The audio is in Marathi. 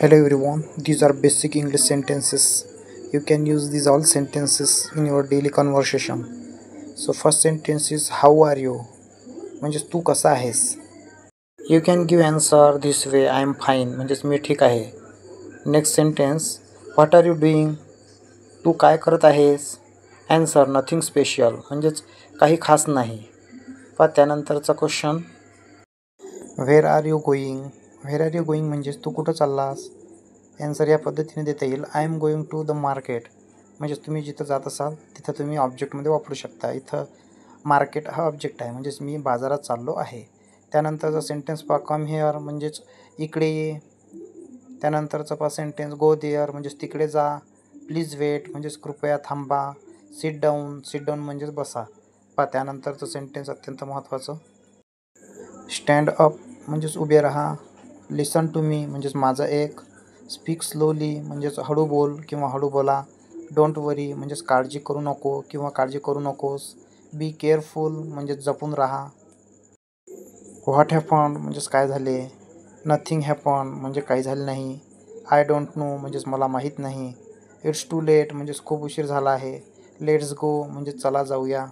Hello everyone, these are basic English sentences. You can use these all sentences in your daily conversation. So first sentence is how are you? म्हणजेच तू कसा आहेस? You can give answer this way, I am fine म्हणजेच मी ठीक आहे. Next sentence, what are you doing? तू काय करत आहेस? Answer nothing special म्हणजेच काही खास नाही. त्यानंतरचा question, where are you going? Where are you going म्हणजेच तू कुठं चाललास? ॲन्सर या पद्धतीने देता येईल, I am going to the market. म्हणजेच तुम्ही जिथं जात असाल तिथं तुम्ही ऑब्जेक्टमध्ये वापरू शकता. इथं मार्केट हा ऑब्जेक्ट आहे, म्हणजेच मी बाजारात चाललो आहे. त्यानंतरचा सेंटेन्स पहा, कम हिअर म्हणजेच इकडे ये. त्यानंतरचा पहा सेंटेन्स, गो देअर म्हणजेच तिकडे जा. प्लीज वेट म्हणजेच कृपया थांबा. सिट डाऊन म्हणजेच बसा. त्यानंतरचं सेंटेन्स अत्यंत महत्त्वाचं, स्टँड अप म्हणजेच उभे राहा. लिसन टू मी म्हणजेच माझं एक. स्पीक स्लोली म्हणजेच हळू बोल किंवा हळू बोला. डोंट वरी म्हणजेच काळजी करू नको किंवा काळजी करू नकोस. बी केअरफुल म्हणजेच जपून राहा. व्हॉट हॅपन्ड म्हणजेच काय झाले. नथिंग हॅपन्ड म्हणजे काही झाले नाही. आय डोंट नो म्हणजेच मला माहीत नाही. इट्स टू लेट म्हणजेच खूप उशीर झाला आहे. लेट्स गो म्हणजेच चला जाऊया.